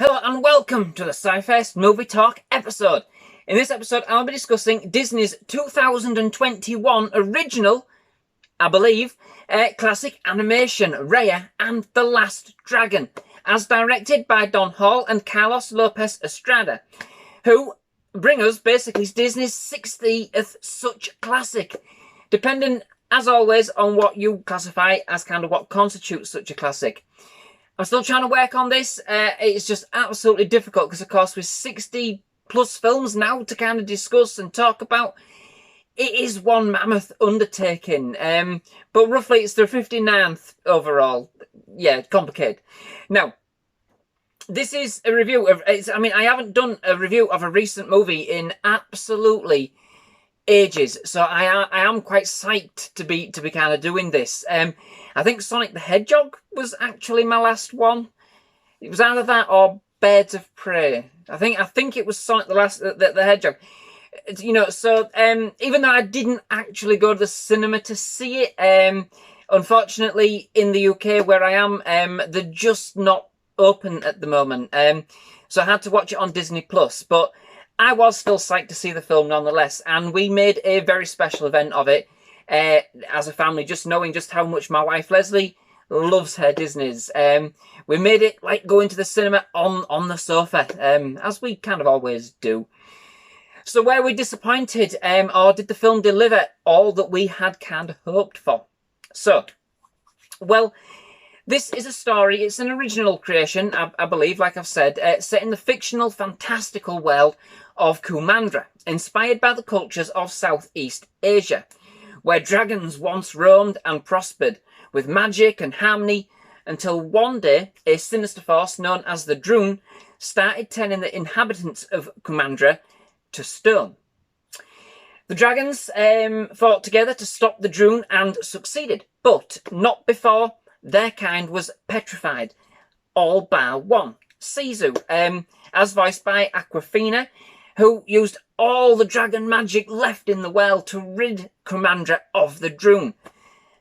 Hello and welcome to the SciFirst MovieTalk episode. In this episode I'll be discussing Disney's 2021 original, I believe, classic animation Raya and the Last Dragon, as directed by Don Hall and Carlos López Estrada, who bring us basically Disney's 60th such classic, depending as always on what you classify as kind of what constitutes such a classic. I'm still trying to work on this. It's just absolutely difficult because, of course, with 60 plus films now to kind of discuss and talk about, it is one mammoth undertaking. But roughly it's the 59th overall. Yeah, complicated. Now, this is a review of... I haven't done a review of a recent movie in absolutely ages, so I am quite psyched to be kind of doing this. I think Sonic the Hedgehog was actually my last one. It was either that or Birds of Prey. I think it was Sonic the Hedgehog. You know, so even though I didn't actually go to the cinema to see it, unfortunately in the UK where I am, they're just not open at the moment. So I had to watch it on Disney Plus, but I was still psyched to see the film nonetheless, and we made a very special event of it as a family, just knowing just how much my wife Leslie loves her Disneys. We made it like going to the cinema on the sofa, as we kind of always do. So were we disappointed, or did the film deliver all that we had kind of hoped for? So, well, this is a story, it's an original creation, I believe, like I've said, set in the fictional, fantastical world of Kumandra, inspired by the cultures of Southeast Asia, where dragons once roamed and prospered with magic and harmony, until one day a sinister force known as the Droon started turning the inhabitants of Kumandra to stone. The dragons fought together to stop the Droon and succeeded, but not before their kind was petrified, all bar one, Sisu, as voiced by Awkwafina, who used all the dragon magic left in the world to rid Kumandra of the Droon,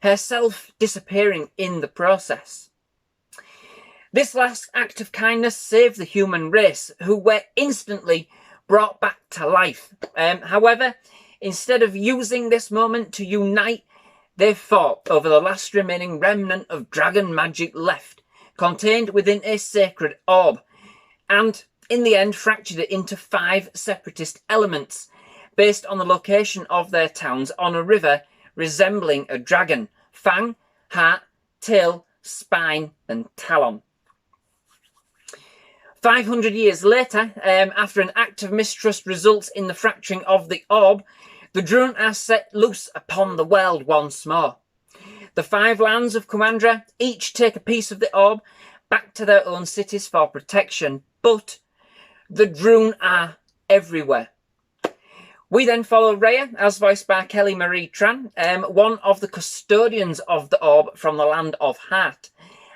herself disappearing in the process. This last act of kindness saved the human race, who were instantly brought back to life. However, instead of using this moment to unite, they fought over the last remaining remnant of dragon magic left, contained within a sacred orb, and in the end fractured it into 5 separatist elements, based on the location of their towns on a river resembling a dragon: fang, heart, tail, spine, and talon. 500 years later, after an act of mistrust results in the fracturing of the orb, the Droon are set loose upon the world once more. The 5 lands of Kumandra each take a piece of the orb back to their own cities for protection, but the Droon are everywhere. We then follow Raya, as voiced by Kelly Marie Tran, one of the custodians of the orb from the land of Heart,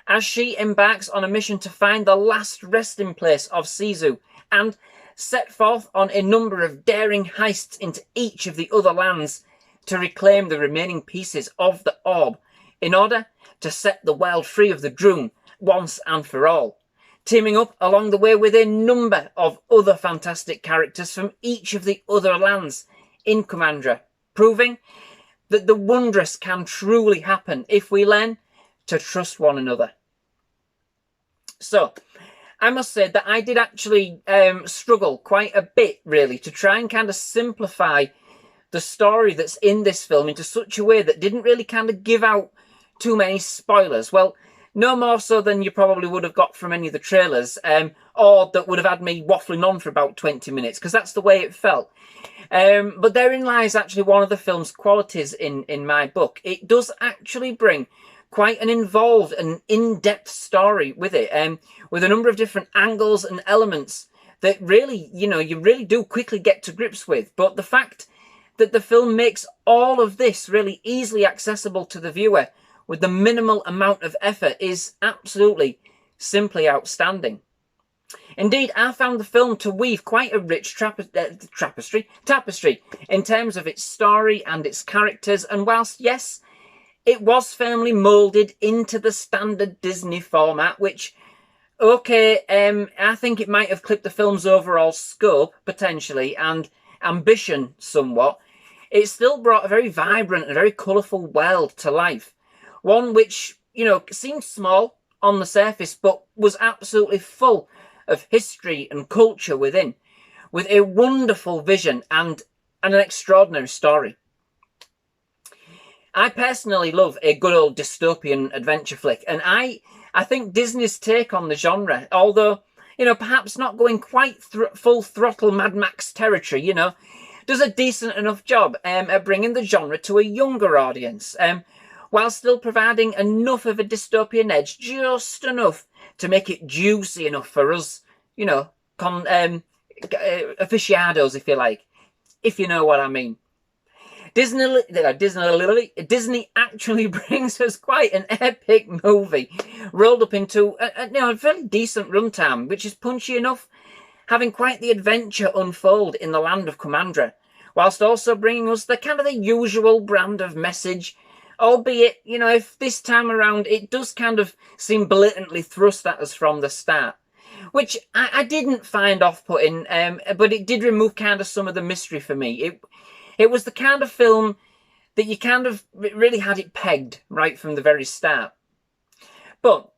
as she embarks on a mission to find the last resting place of Sisu and set forth on a number of daring heists into each of the other lands to reclaim the remaining pieces of the orb in order to set the world free of the Droon once and for all, teaming up along the way with a number of other fantastic characters from each of the other lands in Kumandra, proving that the wondrous can truly happen if we learn to trust one another. So, I must say that I did actually struggle quite a bit, really, to try and kind of simplify the story that's in this film into such a way that didn't really kind of give out too many spoilers. Well, no more so than you probably would have got from any of the trailers, or that would have had me waffling on for about 20 minutes, because that's the way it felt. But therein lies actually one of the film's qualities in my book. It does actually bring quite an involved and in-depth story with it, with a number of different angles and elements that really, you really do quickly get to grips with. But the fact that the film makes all of this really easily accessible to the viewer with the minimal amount of effort is absolutely, simply outstanding. Indeed, I found the film to weave quite a rich tapestry in terms of its story and its characters, and whilst, yes, it was firmly moulded into the standard Disney format, which Okay, I think it might have clipped the film's overall scope, potentially, and ambition somewhat. It still brought a very vibrant and very colourful world to life. One which, seemed small on the surface, but was absolutely full of history and culture within, with a wonderful vision and an extraordinary story. I personally love a good old dystopian adventure flick, and I think Disney's take on the genre, although, perhaps not going quite full throttle Mad Max territory, does a decent enough job at bringing the genre to a younger audience, while still providing enough of a dystopian edge, just enough to make it juicy enough for us, aficionados, if you like, if you know what I mean. Disney actually brings us quite an epic movie, rolled up into a fairly decent runtime, which is punchy enough, having quite the adventure unfold in the land of Commandra, whilst also bringing us the kind of the usual brand of message, albeit, if this time around it does kind of seem blatantly thrust at us from the start, which I didn't find off-putting, but it did remove kind of some of the mystery for me. It was the kind of film that you kind of really had it pegged right from the very start. But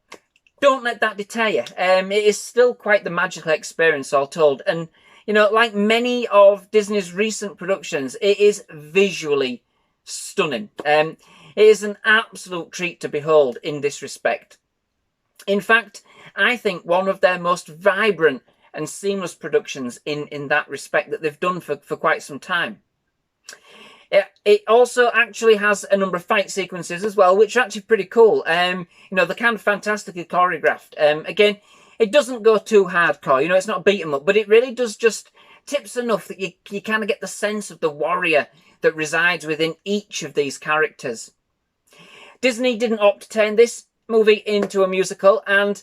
don't let that deter you. It is still quite the magical experience, all told. And, like many of Disney's recent productions, it is visually stunning. It is an absolute treat to behold in this respect. In fact, I think one of their most vibrant and seamless productions in that respect that they've done for quite some time. It also actually has a number of fight sequences as well, which are actually pretty cool. They're kind of fantastically choreographed. Again, it doesn't go too hardcore. It's not beat 'em up, but it really does just tips enough that you kind of get the sense of the warrior that resides within each of these characters. Disney didn't opt to turn this movie into a musical, and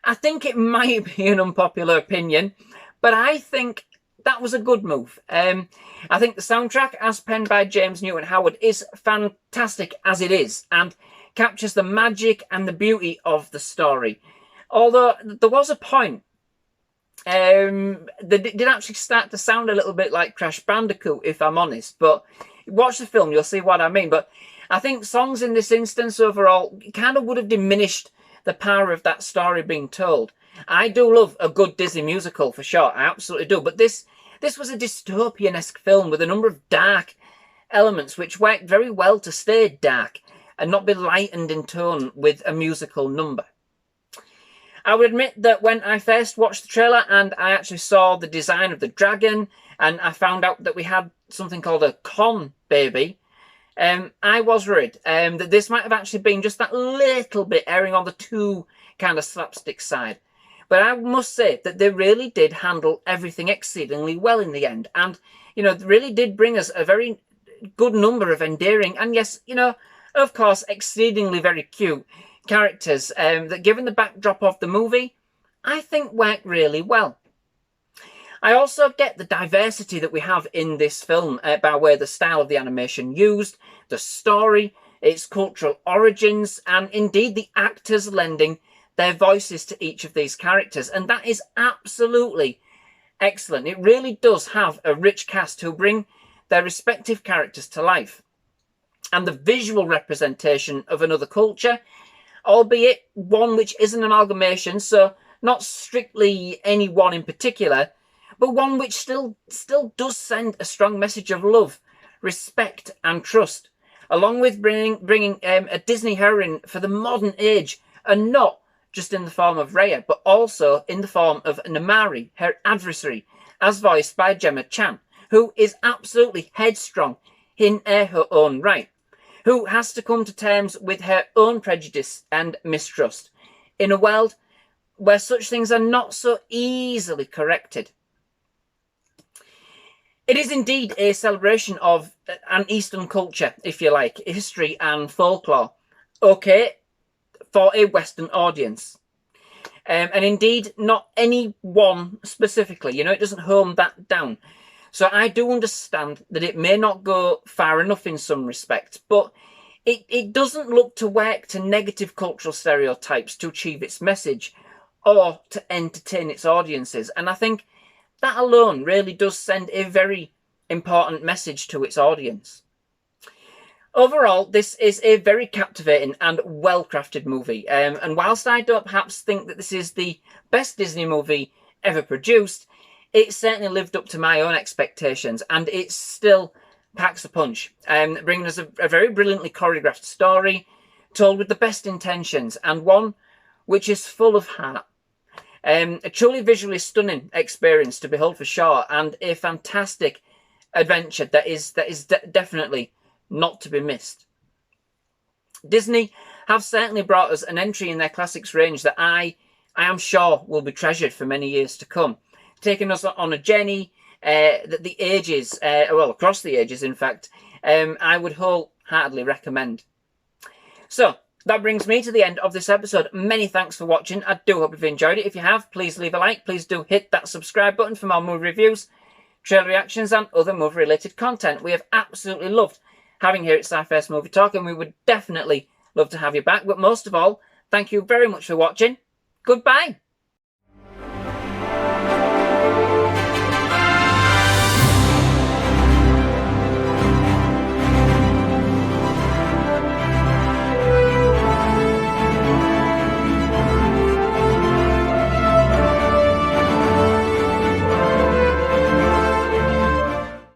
I think it might be an unpopular opinion, but I think that was a good move. I think the soundtrack, as penned by James Newton Howard, is fantastic as it is, and captures the magic and the beauty of the story. Although there was a point that did actually start to sound a little bit like Crash Bandicoot, if I'm honest. But watch the film, you'll see what I mean. But I think songs in this instance overall kind of would have diminished the power of that story being told. I do love a good Disney musical, for sure. I absolutely do. But this was a dystopian-esque film with a number of dark elements which worked very well to stay dark and not be lightened in tone with a musical number. I would admit that when I first watched the trailer and I actually saw the design of the dragon and I found out that we had something called a con baby, I was worried that this might have actually been just that little bit erring on the too kind of slapstick side. But I must say that they really did handle everything exceedingly well in the end. And, really did bring us a very good number of endearing and, yes, of course, exceedingly very cute characters that, given the backdrop of the movie, I think work really well. I also get the diversity that we have in this film by way of the style of the animation used, the story, its cultural origins, and indeed the actors lending their voices to each of these characters. And that is absolutely excellent. It really does have a rich cast who bring their respective characters to life. And the visual representation of another culture, albeit one which is an amalgamation, so not strictly any one in particular, but one which still does send a strong message of love, respect and trust, along with bringing a Disney heroine for the modern age, and not just in the form of Raya, but also in the form of Namari, her adversary, as voiced by Gemma Chan, who is absolutely headstrong in her own right, who has to come to terms with her own prejudice and mistrust in a world where such things are not so easily corrected. It is indeed a celebration of an Eastern culture, if you like, history and folklore. Okay, for a Western audience. And indeed, not any one specifically. It doesn't hone that down. So I do understand that it may not go far enough in some respects, but it doesn't look to work to negative cultural stereotypes to achieve its message. or to entertain its audiences. And I think that alone really does send a very important message to its audience. Overall, this is a very captivating and well-crafted movie. And whilst I don't perhaps think that this is the best Disney movie ever produced, it certainly lived up to my own expectations, and it still packs a punch, bringing us a very brilliantly choreographed story, told with the best intentions, and one which is full of heart. A truly visually stunning experience to behold for sure, and a fantastic adventure that is definitely not to be missed. Disney have certainly brought us an entry in their classics range that I am sure will be treasured for many years to come, taking us on a journey that the ages, well, across the ages, in fact, I would wholeheartedly recommend. So, that brings me to the end of this episode. Many thanks for watching. I do hope you've enjoyed it. If you have, please leave a like. Please do hit that subscribe button for more movie reviews, trailer reactions, and other movie-related content. We have absolutely loved having here at SciFirst MovieTalk, and we would definitely love to have you back. But most of all, thank you very much for watching. Goodbye.